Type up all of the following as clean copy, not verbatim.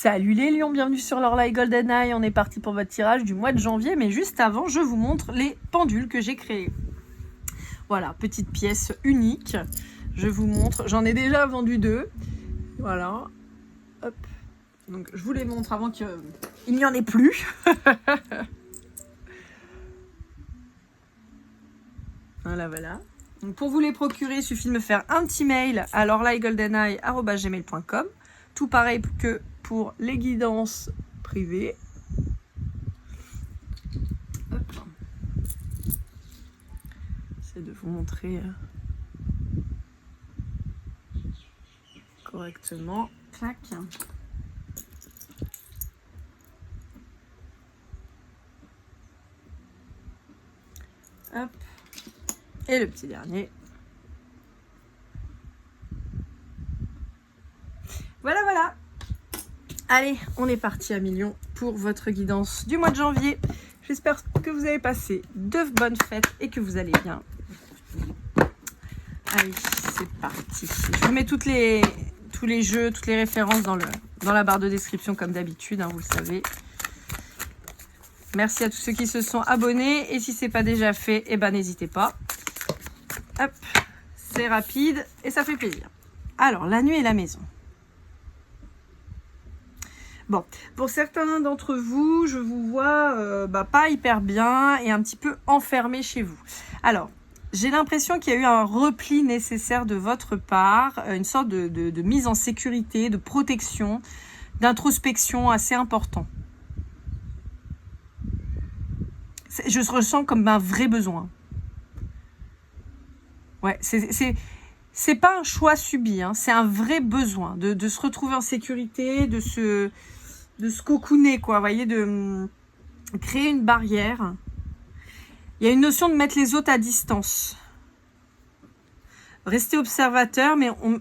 Salut les lions, bienvenue sur l'Orlaï GoldenEye. On est parti pour votre tirage du mois de janvier, mais juste avant, je vous montre les pendules que j'ai créées. Voilà, petite pièce unique. Je vous montre, j'en ai déjà vendu 2. Voilà, hop. Donc je vous les montre avant qu'il n'y en ait plus. Voilà. Donc pour vous les procurer, il suffit de me faire un petit mail à lorlaïgoldeneye@gmail.com. Tout pareil que pour les guidances privées. Hop. J'essaie de vous montrer correctement. Clac. Hop. Et le petit dernier. Voilà. Allez, on est parti à million pour votre guidance du mois de janvier. J'espère que vous avez passé de bonnes fêtes et que vous allez bien. Allez, c'est parti. Je vous mets tous les jeux, toutes les références dans la barre de description comme d'habitude, vous le savez. Merci à tous ceux qui se sont abonnés. Et si ce n'est pas déjà fait, n'hésitez pas. Hop, c'est rapide et ça fait plaisir. Alors, la nuit et la maison. Bon, pour certains d'entre vous, je vous vois pas hyper bien et un petit peu enfermé chez vous. Alors, j'ai l'impression qu'il y a eu un repli nécessaire de votre part, une sorte de mise en sécurité, de protection, d'introspection assez important. Je ressens comme un vrai besoin. Ouais, c'est pas un choix subi, c'est un vrai besoin de se retrouver en sécurité, de se cocooner, quoi, vous voyez, de créer une barrière. Il y a une notion de mettre les autres à distance. Rester observateur, mais on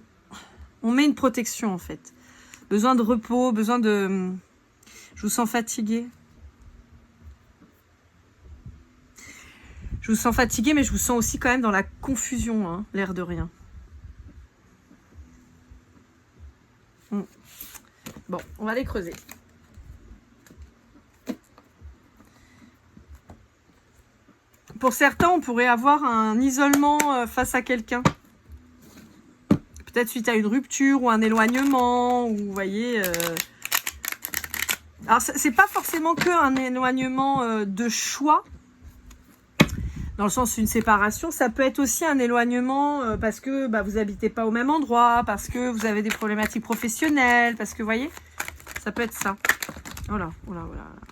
met une protection, en fait. Besoin de repos, besoin de... Je vous sens fatigué. Je vous sens fatigué, mais je vous sens aussi quand même dans la confusion, l'air de rien. Bon, on va les creuser. Pour certains, on pourrait avoir un isolement face à quelqu'un. Peut-être suite à une rupture ou un éloignement, ou vous voyez... Alors, c'est pas forcément qu'un éloignement de choix, dans le sens d'une séparation. Ça peut être aussi un éloignement parce que vous n'habitez pas au même endroit, parce que vous avez des problématiques professionnelles, parce que, vous voyez, ça peut être ça. Voilà.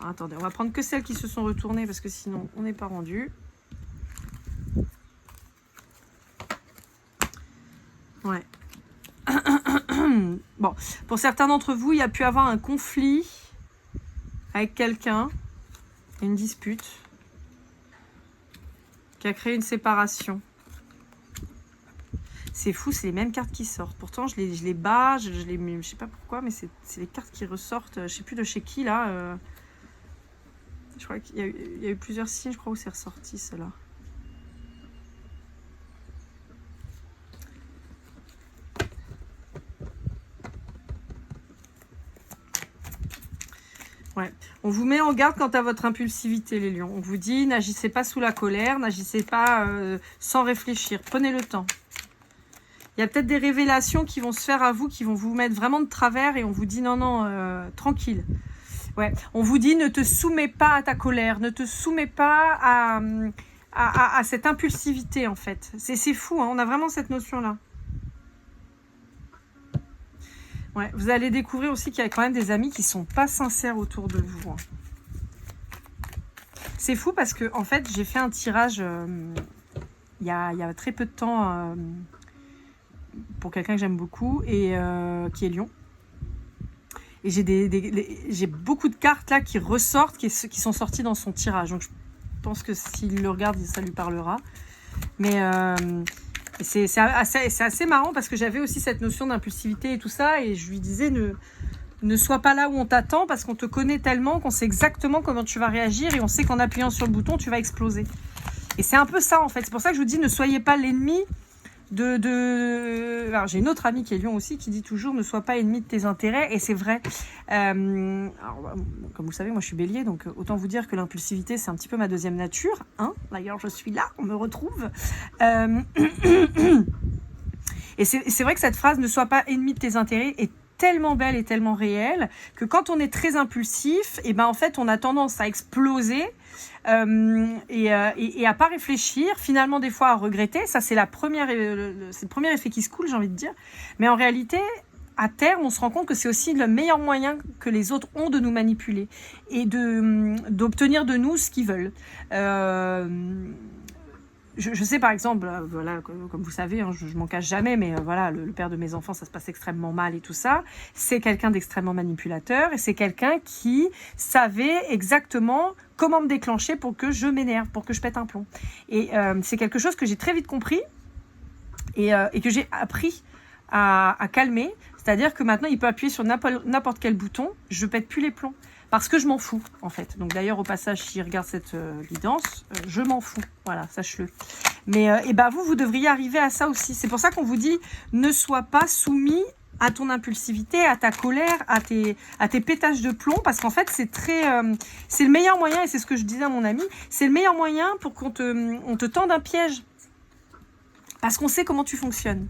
Attendez, on va prendre que celles qui se sont retournées, parce que sinon, on n'est pas rendu. Ouais. Bon, pour certains d'entre vous, il y a pu avoir un conflit avec quelqu'un, une dispute, qui a créé une séparation. C'est fou, c'est les mêmes cartes qui sortent. Pourtant, je les bats, je sais pas pourquoi, mais c'est les cartes qui ressortent. Je sais plus de chez qui, là. Je crois qu'il y a eu plusieurs signes, je crois, où c'est ressorti, cela. Ouais. On vous met en garde quant à votre impulsivité, les lions. On vous dit, n'agissez pas sous la colère, n'agissez pas sans réfléchir. Prenez le temps. Il y a peut-être des révélations qui vont se faire à vous, qui vont vous mettre vraiment de travers et on vous dit, non, tranquille. Ouais. On vous dit, ne te soumets pas à ta colère, ne te soumets pas à cette impulsivité, en fait. C'est fou, on a vraiment cette notion-là. Ouais, vous allez découvrir aussi qu'il y a quand même des amis qui sont pas sincères autour de vous. C'est fou parce que en fait, j'ai fait un tirage il y a très peu de temps pour quelqu'un que j'aime beaucoup et qui est Lion. Et j'ai beaucoup de cartes là qui ressortent, qui sont sorties dans son tirage. Donc je pense que s'il le regarde, ça lui parlera. Mais c'est assez marrant parce que j'avais aussi cette notion d'impulsivité et tout ça. Et je lui disais, ne sois pas là où on t'attend parce qu'on te connaît tellement qu'on sait exactement comment tu vas réagir et on sait qu'en appuyant sur le bouton, tu vas exploser. Et c'est un peu ça en fait. C'est pour ça que je vous dis, ne soyez pas l'ennemi Alors, j'ai une autre amie qui est Lion aussi qui dit toujours ne sois pas ennemi de tes intérêts, et c'est vrai. Alors, comme vous le savez, moi je suis Bélier, donc autant vous dire que l'impulsivité c'est un petit peu ma deuxième nature, hein. D'ailleurs je suis là, on me retrouve. Et c'est vrai que cette phrase ne sois pas ennemi de tes intérêts est tellement belle et tellement réelle que quand on est très impulsif, et ben en fait on a tendance à exploser et à pas réfléchir, finalement des fois à regretter. Ça c'est c'est le premier effet qui se coule, j'ai envie de dire. Mais en réalité, à terme, on se rend compte que c'est aussi le meilleur moyen que les autres ont de nous manipuler et d'obtenir de nous ce qu'ils veulent. Je sais par exemple, voilà, comme vous savez, hein, je m'en cache jamais, mais voilà, le père de mes enfants, ça se passe extrêmement mal et tout ça. C'est quelqu'un d'extrêmement manipulateur et c'est quelqu'un qui savait exactement comment me déclencher pour que je m'énerve, pour que je pète un plomb. Et c'est quelque chose que j'ai très vite compris et que j'ai appris à calmer. C'est-à-dire que maintenant, il peut appuyer sur n'importe quel bouton, je pète plus les plombs. Parce que je m'en fous, en fait. Donc d'ailleurs, au passage, s'il regarde cette guidance, je m'en fous. Voilà, sache-le. Mais et ben vous devriez arriver à ça aussi. C'est pour ça qu'on vous dit, ne sois pas soumis à ton impulsivité, à ta colère, à tes pétages de plomb. Parce qu'en fait, c'est le meilleur moyen, et c'est ce que je disais à mon ami, c'est le meilleur moyen pour qu'on te tende un piège. Parce qu'on sait comment tu fonctionnes.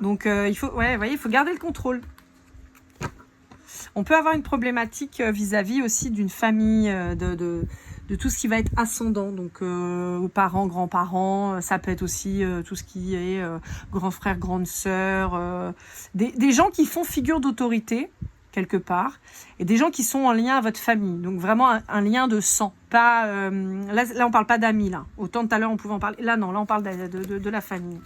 Donc il faut garder le contrôle. On peut avoir une problématique vis-à-vis aussi d'une famille, de tout ce qui va être ascendant, donc parents, grands-parents, ça peut être aussi tout ce qui est grand frère, grande sœur, des gens qui font figure d'autorité quelque part, et des gens qui sont en lien à votre famille, donc vraiment un lien de sang. Pas, là on parle pas d'amis, là. Autant tout à l'heure on pouvait en parler, là non, là on parle de la famille.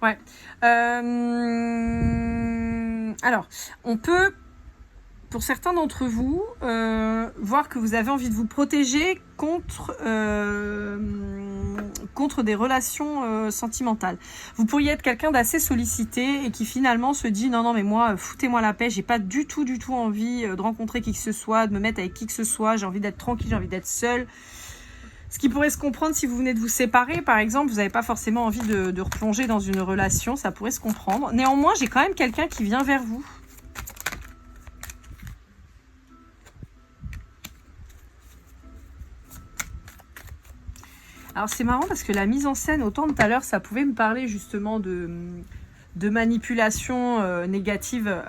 Ouais. Alors, on peut, pour certains d'entre vous, voir que vous avez envie de vous protéger contre des relations sentimentales. Vous pourriez être quelqu'un d'assez sollicité et qui finalement se dit non mais moi foutez-moi la paix, j'ai pas du tout envie de rencontrer qui que ce soit, de me mettre avec qui que ce soit, j'ai envie d'être tranquille, j'ai envie d'être seule. Ce qui pourrait se comprendre si vous venez de vous séparer, par exemple, vous n'avez pas forcément envie de replonger dans une relation, ça pourrait se comprendre. Néanmoins, j'ai quand même quelqu'un qui vient vers vous. Alors c'est marrant parce que la mise en scène, autant tout à l'heure, ça pouvait me parler justement de manipulation négative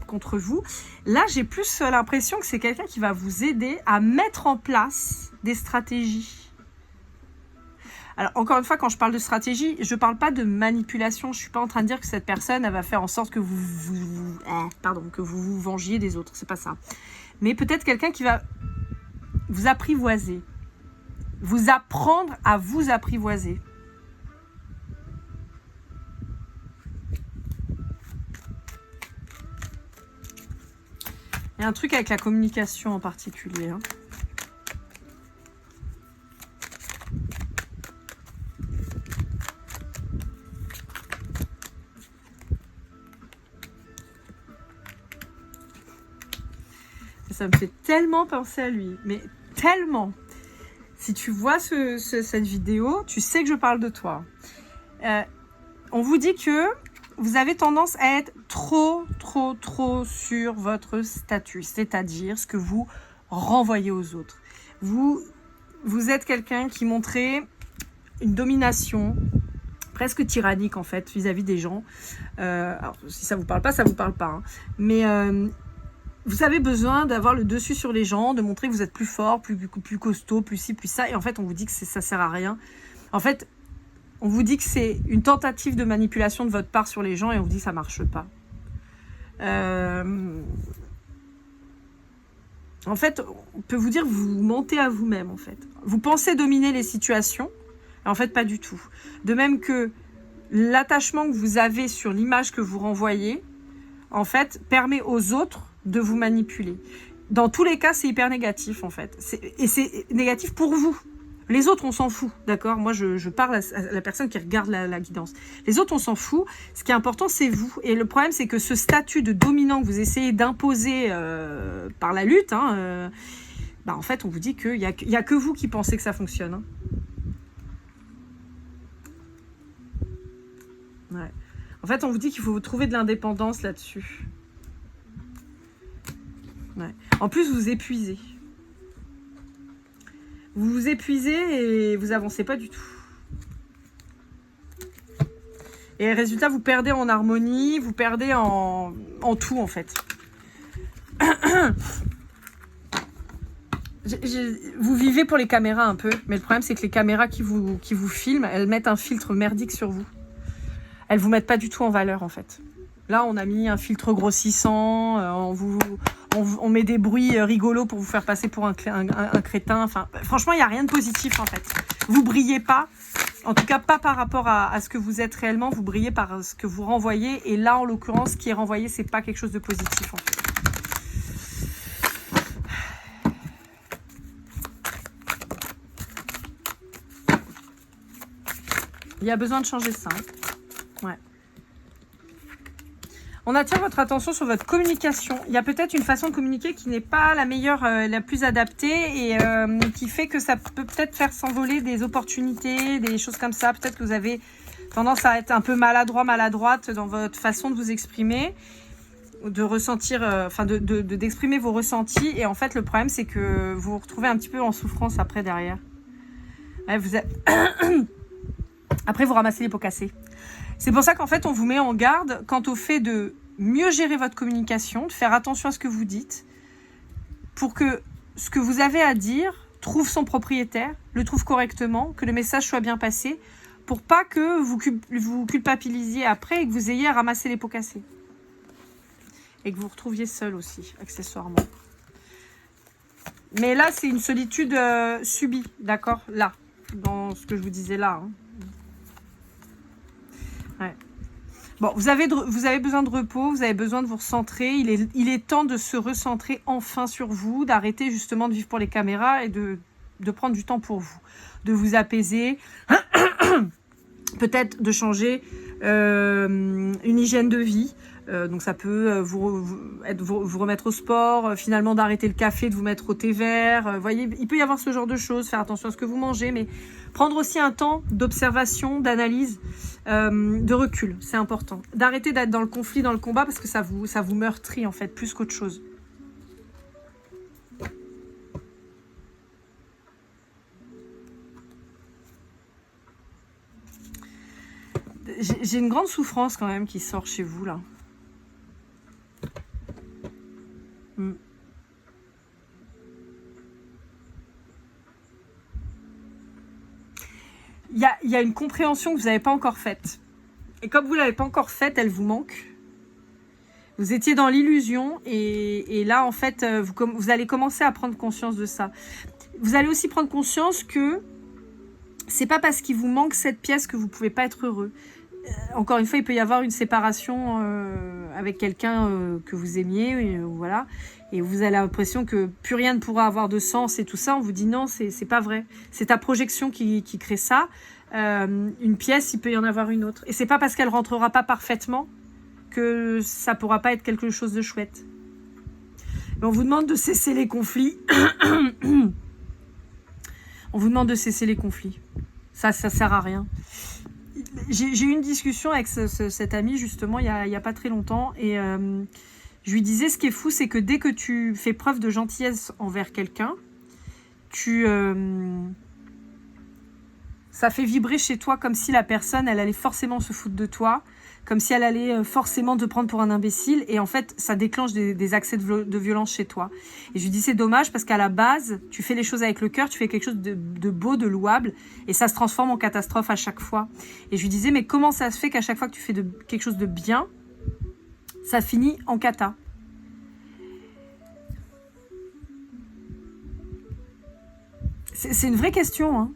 contre vous. Là, j'ai plus l'impression que c'est quelqu'un qui va vous aider à mettre en place des stratégies. Alors, encore une fois, quand je parle de stratégie, je ne parle pas de manipulation. Je ne suis pas en train de dire que cette personne, elle va faire en sorte que vous vengiez des autres. C'est pas ça. Mais peut-être quelqu'un qui va vous apprivoiser. Vous apprendre à vous apprivoiser. Il y a un truc avec la communication en particulier, hein. Ça me fait tellement penser à lui, mais tellement. Si tu vois cette vidéo, tu sais que je parle de toi. On vous dit que vous avez tendance à être trop sur votre statut, c'est-à-dire ce que vous renvoyez aux autres. Vous êtes quelqu'un qui montrait une domination presque tyrannique en fait vis-à-vis des gens. Alors si ça vous parle pas, ça vous parle pas. Hein. Mais vous avez besoin d'avoir le dessus sur les gens, de montrer que vous êtes plus fort, plus costaud, plus ci, plus ça. Et en fait, on vous dit que ça sert à rien. En fait, on vous dit que c'est une tentative de manipulation de votre part sur les gens et on vous dit que ça marche pas. En fait, on peut vous dire que vous mentez à vous-même, en fait. Vous pensez dominer les situations, et en fait, pas du tout. De même que l'attachement que vous avez sur l'image que vous renvoyez, en fait, permet aux autres de vous manipuler. Dans tous les cas, c'est hyper négatif, en fait. Et c'est négatif pour vous. Les autres, on s'en fout, d'accord? Moi, je parle à la personne qui regarde la guidance. Les autres, on s'en fout. Ce qui est important, c'est vous. Et le problème, c'est que ce statut de dominant que vous essayez d'imposer par la lutte, en fait, on vous dit qu'il n'y a que vous qui pensez que ça fonctionne. Hein. Ouais. En fait, on vous dit qu'il faut vous trouver de l'indépendance là-dessus. Ouais. En plus, vous vous épuisez. Vous vous épuisez et vous avancez pas du tout. Et résultat, vous perdez en harmonie, vous perdez en tout, en fait. Vous vivez pour les caméras un peu, mais le problème, c'est que les caméras qui vous filment, elles mettent un filtre merdique sur vous. Elles vous mettent pas du tout en valeur, en fait. Là, on a mis un filtre grossissant, on met des bruits rigolos pour vous faire passer pour un crétin. Enfin, franchement, il n'y a rien de positif, en fait. Vous brillez pas. En tout cas, pas par rapport à ce que vous êtes réellement. Vous brillez par ce que vous renvoyez. Et là, en l'occurrence, ce qui est renvoyé, c'est pas quelque chose de positif, en fait. Il y a besoin de changer ça. Hein. Ouais. On attire votre attention sur votre communication. Il y a peut-être une façon de communiquer qui n'est pas la meilleure, la plus adaptée et qui fait que ça peut peut-être faire s'envoler des opportunités, des choses comme ça. Peut-être que vous avez tendance à être un peu maladroite dans votre façon de vous exprimer, de ressentir, d'exprimer vos ressentis. Et en fait, le problème, c'est que vous vous retrouvez un petit peu en souffrance après derrière. Ouais, Après, vous ramassez les pots cassés. C'est pour ça qu'en fait, on vous met en garde quant au fait de mieux gérer votre communication, de faire attention à ce que vous dites, pour que ce que vous avez à dire trouve son propriétaire, le trouve correctement, que le message soit bien passé, pour pas que vous culpabilisiez après et que vous ayez à ramasser les pots cassés. Et que vous vous retrouviez seul aussi, accessoirement. Mais là, c'est une solitude subie, d'accord ? Là, dans ce que je vous disais là. Hein. Ouais. Bon, vous avez besoin de repos, vous avez besoin de vous recentrer. Il est temps de se recentrer enfin sur vous, d'arrêter justement de vivre pour les caméras et de prendre du temps pour vous, de vous apaiser, peut-être de changer une hygiène de vie. Donc ça peut vous remettre au sport, finalement d'arrêter le café, de vous mettre au thé vert. Voyez, il peut y avoir ce genre de choses, faire attention à ce que vous mangez, mais prendre aussi un temps d'observation, d'analyse, de recul, c'est important. D'arrêter d'être dans le conflit, dans le combat, parce que ça vous meurtrit en fait, plus qu'autre chose. J'ai une grande souffrance quand même qui sort chez vous là. Il y a une compréhension que vous n'avez pas encore faite. Et comme vous ne l'avez pas encore faite, elle vous manque. Vous étiez dans l'illusion et là, en fait, vous allez commencer à prendre conscience de ça. Vous allez aussi prendre conscience que c'est pas parce qu'il vous manque cette pièce que vous ne pouvez pas être heureux. Encore une fois, il peut y avoir une séparation avec quelqu'un que vous aimiez, voilà. Et vous avez l'impression que plus rien ne pourra avoir de sens et tout ça. On vous dit non, c'est pas vrai. C'est ta projection qui crée ça. Une pièce, il peut y en avoir une autre. Et c'est pas parce qu'elle rentrera pas parfaitement que ça pourra pas être quelque chose de chouette. Mais on vous demande de cesser les conflits. On vous demande de cesser les conflits. Ça sert à rien. J'ai eu une discussion avec cet ami justement il y a pas très longtemps et je lui disais ce qui est fou, c'est que dès que tu fais preuve de gentillesse envers quelqu'un, ça fait vibrer chez toi comme si la personne elle allait forcément se foutre de toi, comme si elle allait forcément te prendre pour un imbécile et en fait ça déclenche des accès de violence chez toi. Et je lui dis c'est dommage parce qu'à la base tu fais les choses avec le cœur, tu fais quelque chose de beau, de louable et ça se transforme en catastrophe à chaque fois. Et je lui disais mais comment ça se fait qu'à chaque fois que tu fais quelque chose de bien, ça finit en cata? C'est une vraie question, hein.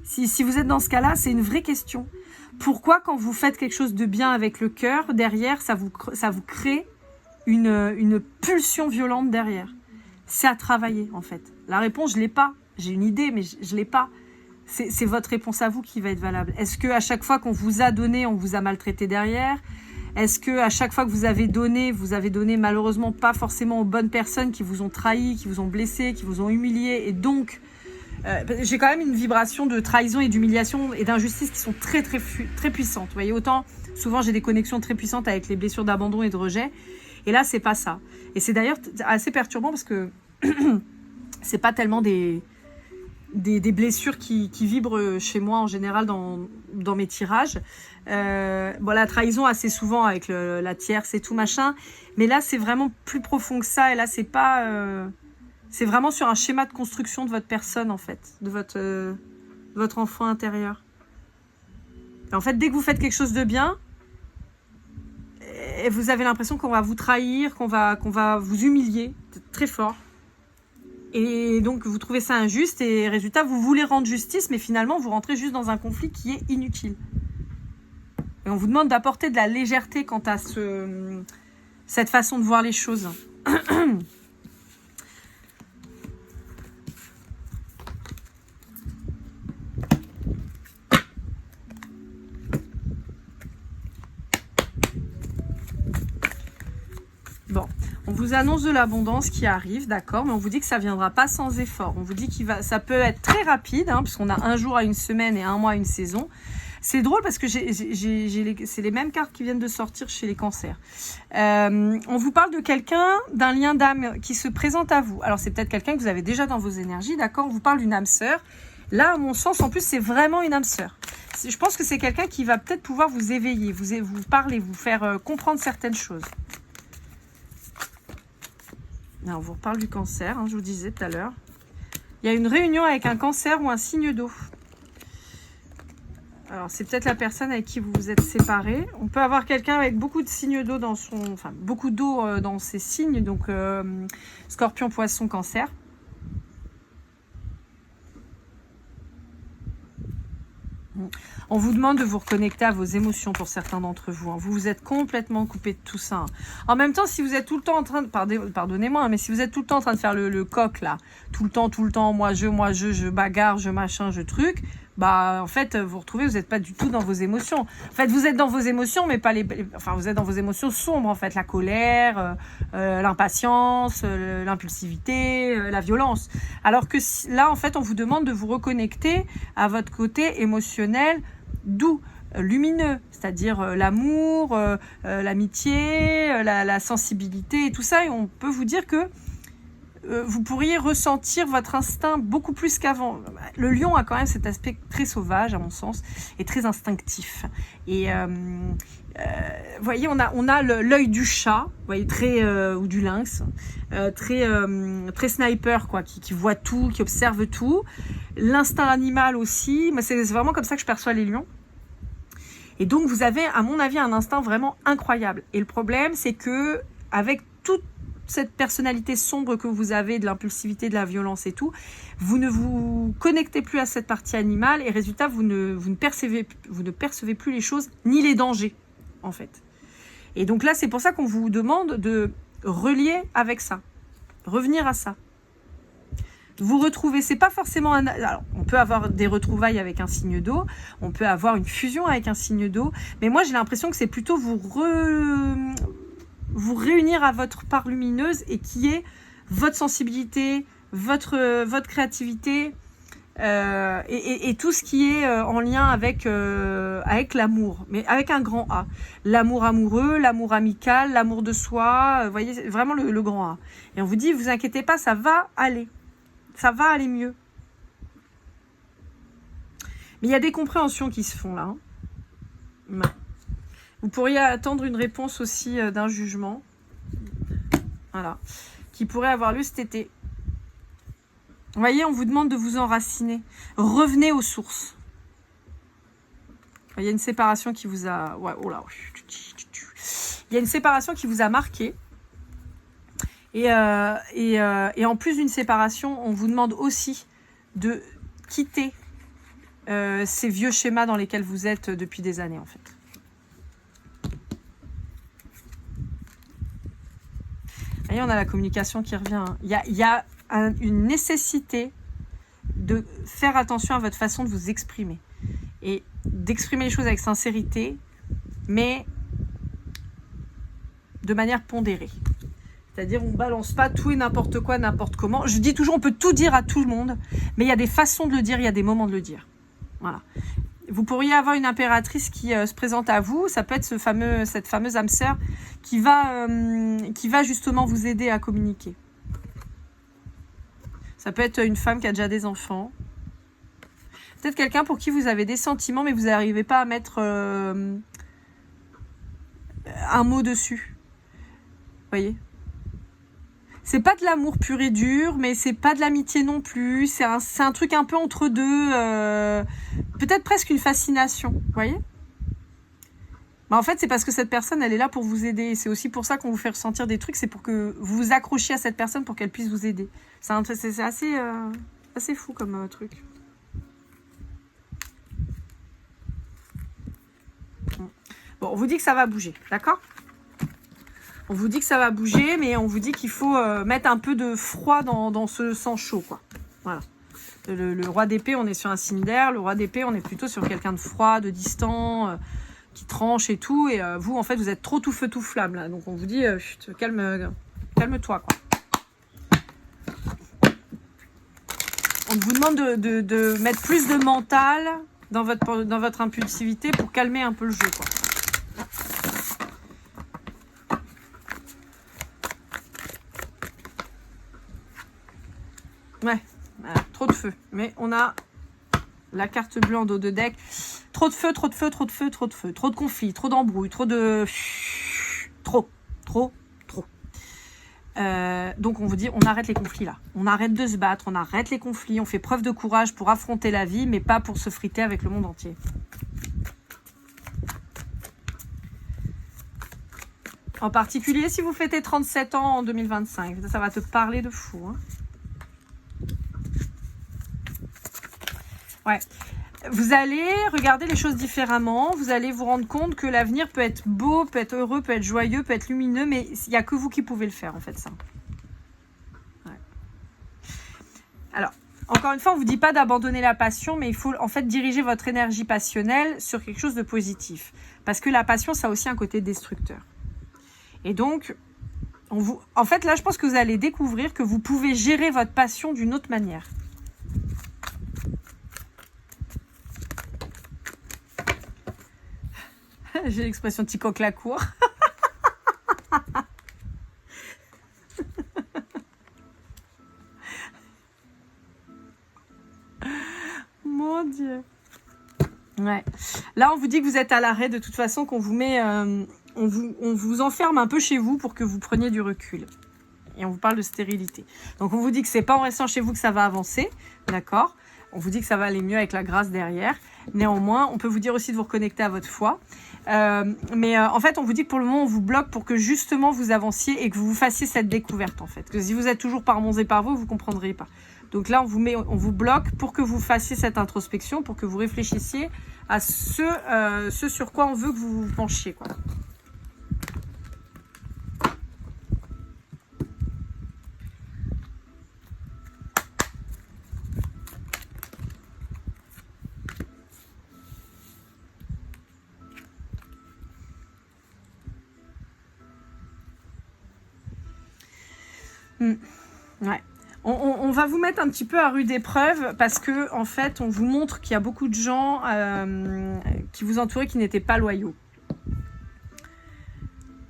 Si vous êtes dans ce cas-là, c'est une vraie question. Pourquoi, quand vous faites quelque chose de bien avec le cœur, derrière, ça vous crée une pulsion violente derrière? C'est à travailler, en fait. La réponse, je ne l'ai pas. J'ai une idée, mais je ne l'ai pas. C'est votre réponse à vous qui va être valable. Est-ce qu'à chaque fois qu'on vous a donné, on vous a maltraité derrière? Est-ce que à chaque fois que vous avez donné malheureusement pas forcément aux bonnes personnes qui vous ont trahi, qui vous ont blessé, qui vous ont humilié, et donc j'ai quand même une vibration de trahison et d'humiliation et d'injustice qui sont très très très puissantes. Vous voyez, autant souvent j'ai des connexions très puissantes avec les blessures d'abandon et de rejet, et là c'est pas ça. Et c'est d'ailleurs assez perturbant parce que c'est pas tellement des blessures qui vibrent chez moi en général dans mes tirages. La trahison assez souvent avec la tierce et tout machin, mais là c'est vraiment plus profond que ça, et là c'est pas c'est vraiment sur un schéma de construction de votre personne en fait, de votre enfant intérieur. Et en fait, dès que vous faites quelque chose de bien, vous avez l'impression qu'on va vous trahir, qu'on va vous humilier très fort. Et donc, vous trouvez ça injuste et résultat, vous voulez rendre justice, mais finalement, vous rentrez juste dans un conflit qui est inutile. Et on vous demande d'apporter de la légèreté quant à cette façon de voir les choses. Bon, on vous annonce de l'abondance qui arrive, d'accord, mais on vous dit que ça ne viendra pas sans effort. On vous dit ça peut être très rapide, puisqu'on a un jour à une semaine et un mois à une saison. C'est drôle parce que c'est les mêmes cartes qui viennent de sortir chez les cancers. On vous parle de quelqu'un, d'un lien d'âme qui se présente à vous. Alors c'est peut-être quelqu'un que vous avez déjà dans vos énergies, d'accord. On vous parle d'une âme sœur. Là, à mon sens, en plus, c'est vraiment une âme sœur. Je pense que c'est quelqu'un qui va peut-être pouvoir vous éveiller, vous parler, vous faire comprendre certaines choses. Alors, on vous reparle du cancer, je vous disais tout à l'heure. Il y a une réunion avec un cancer ou un signe d'eau. Alors, c'est peut-être la personne avec qui vous vous êtes séparés. On peut avoir quelqu'un avec beaucoup de signes d'eau beaucoup d'eau dans ses signes. Donc, scorpion, poisson, cancer. On vous demande de vous reconnecter à vos émotions pour certains d'entre vous. Vous vous êtes complètement coupé de tout ça. En même temps, si vous êtes tout le temps en train de... Pardonnez-moi, mais si vous êtes tout le temps en train de faire le coq, là, tout le temps, moi, je bagarre, je machin, je truc, en fait, vous retrouvez, vous n'êtes pas du tout dans vos émotions. En fait, vous êtes dans vos émotions, mais pas vous êtes dans vos émotions sombres, en fait. La colère, l'impatience, l'impulsivité, la violence. Alors que là, en fait, on vous demande de vous reconnecter à votre côté émotionnel doux, lumineux, c'est-à-dire l'amour, l'amitié, la sensibilité et tout ça. Et on peut vous dire que vous pourriez ressentir votre instinct beaucoup plus qu'avant. Le lion a quand même cet aspect très sauvage, à mon sens, et très instinctif. Et vous voyez, on a l'œil du chat, vous voyez, ou du lynx, très sniper, quoi, qui voit tout, qui observe tout. L'instinct animal aussi. Moi, c'est vraiment comme ça que je perçois les lions. Et donc, vous avez, à mon avis, un instinct vraiment incroyable. Et le problème, c'est que avec toute cette personnalité sombre que vous avez, de l'impulsivité, de la violence et tout, vous ne vous connectez plus à cette partie animale et résultat, vous ne percevez plus les choses ni les dangers, en fait. Et donc là, c'est pour ça qu'on vous demande de relier avec ça, revenir à ça. Vous retrouvez, c'est pas forcément alors, on peut avoir des retrouvailles avec un signe d'eau, on peut avoir une fusion avec un signe d'eau, mais moi j'ai l'impression que c'est plutôt vous réunir à votre part lumineuse et qui est votre sensibilité, votre créativité et tout ce qui est en lien avec l'amour, mais avec un grand A. L'amour amoureux, l'amour amical, l'amour de soi, vous voyez, vraiment le grand A. Et on vous dit, vous inquiétez pas, ça va aller. Ça va aller mieux. Mais il y a des compréhensions qui se font là. Vous pourriez attendre une réponse aussi d'un jugement. Voilà. Qui pourrait avoir lieu cet été. Vous voyez, on vous demande de vous enraciner. Revenez aux sources. Il y a une séparation qui vous a... Ouais, oh là. Il y a une séparation qui vous a marqué. Et en plus d'une séparation, on vous demande aussi de quitter ces vieux schémas dans lesquels vous êtes depuis des années, en fait. Vous voyez, on a la communication qui revient. Il y a une nécessité de faire attention à votre façon de vous exprimer. Et d'exprimer les choses avec sincérité, mais de manière pondérée. C'est-à-dire, on ne balance pas tout et n'importe quoi, n'importe comment. Je dis toujours, on peut tout dire à tout le monde, mais il y a des façons de le dire, il y a des moments de le dire. Voilà. Vous pourriez avoir une impératrice qui se présente à vous. Ça peut être cette fameuse âme sœur qui va justement vous aider à communiquer. Ça peut être une femme qui a déjà des enfants. Peut-être quelqu'un pour qui vous avez des sentiments, mais vous n'arrivez pas à mettre un mot dessus. Vous voyez ? C'est pas de l'amour pur et dur, mais c'est pas de l'amitié non plus. C'est un truc un peu entre deux. Peut-être presque une fascination. Vous voyez ? Mais en fait, c'est parce que cette personne, elle est là pour vous aider. C'est aussi pour ça qu'on vous fait ressentir des trucs. C'est pour que vous vous accrochiez à cette personne pour qu'elle puisse vous aider. C'est assez fou comme truc. Bon, on vous dit que ça va bouger, d'accord ? On vous dit que ça va bouger, mais on vous dit qu'il faut mettre un peu de froid dans ce sang chaud, quoi. Voilà. Le roi d'épée, on est sur un signe d'air. Le roi d'épée, on est plutôt sur quelqu'un de froid, de distant, qui tranche et tout. Et vous, en fait, vous êtes trop tout feu, tout flamme, là. Donc, on vous dit, calme-toi, quoi. On vous demande de mettre plus de mental dans votre impulsivité pour calmer un peu le jeu, quoi. Ouais, voilà, trop de feu. Mais on a la carte bleue en dos de deck. Trop de feu, trop de feu, trop de feu, trop de feu. Trop de conflits, trop d'embrouilles, trop de... Trop. Donc on vous dit, on arrête les conflits là. On arrête de se battre, on arrête les conflits. On fait preuve de courage pour affronter la vie, mais pas pour se friter avec le monde entier. En particulier si vous fêtez 37 ans en 2025. Ça va te parler de fou, hein. Ouais. Vous allez regarder les choses différemment. Vous allez vous rendre compte que l'avenir peut être beau, peut être heureux, peut être joyeux, peut être lumineux, mais il n'y a que vous qui pouvez le faire, en fait, ça. Ouais. Alors, encore une fois, on ne vous dit pas d'abandonner la passion, mais il faut, en fait, diriger votre énergie passionnelle sur quelque chose de positif. Parce que la passion, ça a aussi un côté destructeur. Et donc, en fait, là, je pense que vous allez découvrir que vous pouvez gérer votre passion d'une autre manière. J'ai l'expression petit coq la cour. Mon Dieu. Ouais. Là, on vous dit que vous êtes à l'arrêt de toute façon, qu'on vous met... on vous enferme un peu chez vous pour que vous preniez du recul. Et on vous parle de stérilité. Donc, on vous dit que c'est pas en restant chez vous que ça va avancer. D'accord ? On vous dit que ça va aller mieux avec la grâce derrière. Néanmoins, on peut vous dire aussi de vous reconnecter à votre foi. En fait, on vous dit que pour le moment, on vous bloque pour que justement vous avanciez et que vous fassiez cette découverte, en fait. Que si vous êtes toujours par mons et par vous ne comprendrez pas. Donc là, on vous bloque pour que vous fassiez cette introspection, pour que vous réfléchissiez à ce sur quoi on veut que vous vous penchiez, quoi. Ouais. On va vous mettre un petit peu à rude épreuve parce que en fait, on vous montre qu'il y a beaucoup de gens qui vous entouraient qui n'étaient pas loyaux.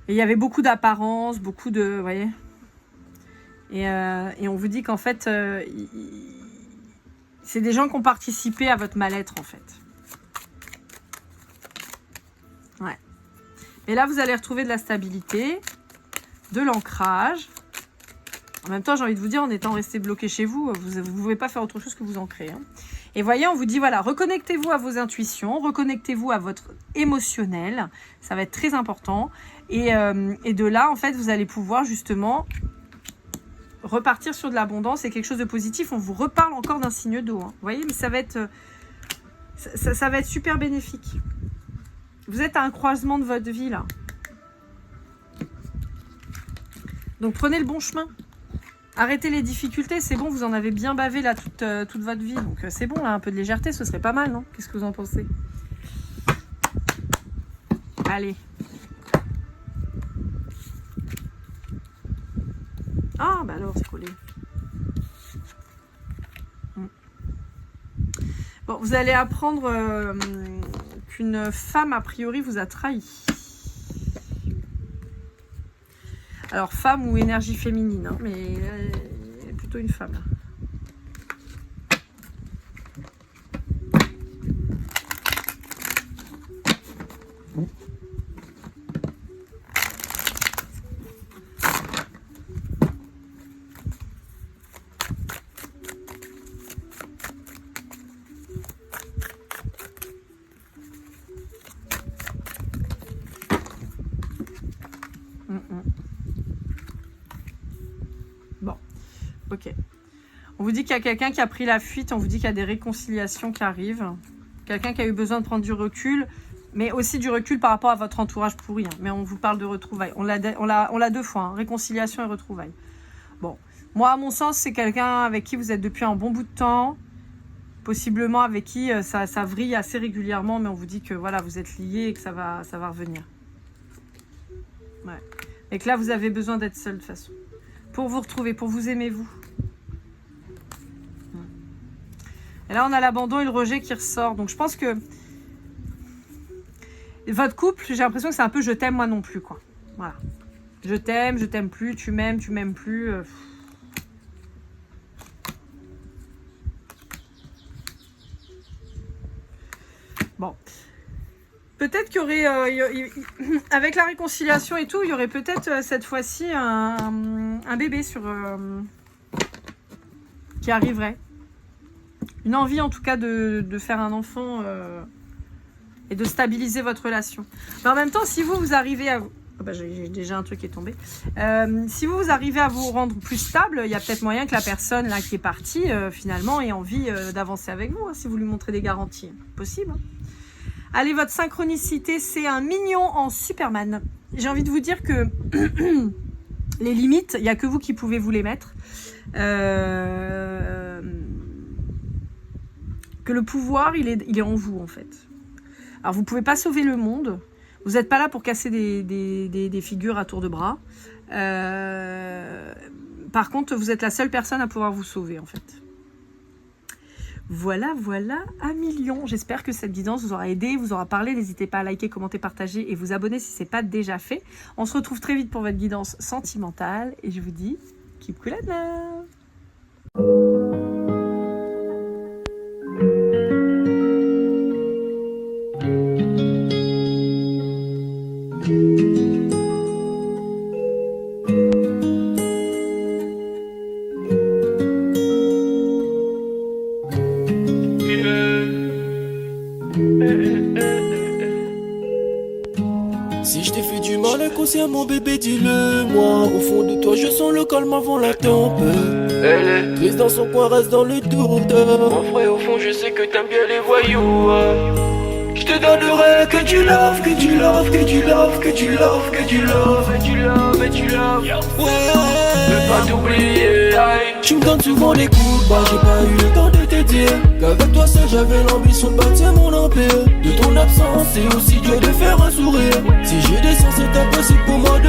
Et il y avait beaucoup d'apparence, beaucoup de... Vous voyez ? Et on vous dit qu'en fait, c'est des gens qui ont participé à votre mal-être, en fait. Ouais. Et là, vous allez retrouver de la stabilité, de l'ancrage. En même temps, j'ai envie de vous dire, en étant resté bloqué chez vous, vous ne pouvez pas faire autre chose que vous ancrer. Hein. Et voyez, on vous dit, voilà, reconnectez-vous à vos intuitions, reconnectez-vous à votre émotionnel. Ça va être très important. Et de là, en fait, vous allez pouvoir justement repartir sur de l'abondance et quelque chose de positif. On vous reparle encore d'un signe d'eau. Hein. Vous voyez, mais ça va être super bénéfique. Vous êtes à un croisement de votre vie, là. Donc, prenez le bon chemin. Arrêtez les difficultés, c'est bon, vous en avez bien bavé là toute votre vie. Donc c'est bon, là, un peu de légèreté, ce serait pas mal, non? Qu'est-ce que vous en pensez? Allez. Ah, bah alors, c'est collé. Bon, vous allez apprendre qu'une femme, a priori, vous a trahi. Alors, femme ou énergie féminine, hein, mais plutôt une femme. Bon, ok. On vous dit qu'il y a quelqu'un qui a pris la fuite, on vous dit qu'il y a des réconciliations qui arrivent. Quelqu'un qui a eu besoin de prendre du recul, mais aussi du recul par rapport à votre entourage pourri. Hein. Mais on vous parle de retrouvailles. On l'a deux fois, hein. Réconciliation et retrouvailles. Bon, moi, à mon sens, c'est quelqu'un avec qui vous êtes depuis un bon bout de temps, possiblement avec qui ça vrille assez régulièrement, mais on vous dit que voilà, vous êtes liés et que ça va revenir. Ouais. Et que là, vous avez besoin d'être seul de toute façon. Pour vous retrouver, pour vous aimer, vous. Et là, on a l'abandon et le rejet qui ressort. Donc, je pense que votre couple, j'ai l'impression que c'est un peu je t'aime, moi non plus, quoi. Voilà. Je t'aime plus, tu m'aimes plus. Bon. Peut-être qu'il y aurait, avec la réconciliation et tout, il y aurait peut-être cette fois-ci un bébé qui arriverait. Une envie en tout cas de faire un enfant et de stabiliser votre relation. Mais en même temps, si vous arrivez à vous... Oh bah, j'ai déjà un truc qui est tombé. Si vous arrivez à vous rendre plus stable, il y a peut-être moyen que la personne là qui est partie, finalement, ait envie d'avancer avec vous, hein, si vous lui montrez des garanties. Possible. Hein. Allez, votre synchronicité, c'est un mignon en Superman. J'ai envie de vous dire que les limites, il n'y a que vous qui pouvez vous les mettre. Que le pouvoir, il est en vous, en fait. Alors, vous ne pouvez pas sauver le monde. Vous n'êtes pas là pour casser des figures à tour de bras. Par contre, vous êtes la seule personne à pouvoir vous sauver, en fait. Voilà, 1 million. J'espère que cette guidance vous aura aidé, vous aura parlé. N'hésitez pas à liker, commenter, partager et vous abonner si ce n'est pas déjà fait. On se retrouve très vite pour votre guidance sentimentale. Et je vous dis, keep cool and love. Si je t'ai fait du mal inconsciemment bébé dis-le moi. Au fond de toi je sens le calme avant la tempête. Elle est triste dans son coin, reste dans le doute. Mon frère au fond je sais que t'aimes bien les voyous. Je te donnerai que du love, que du love, que du love, que du love, que du love, et du love, et du love. Ouais, je veux pas t'oublier. Tu me donnes souvent les coups, bah j'ai pas eu le temps de te dire qu'avec toi seul j'avais l'ambition de bâtir mon empire. De ton absence c'est aussi dur de faire un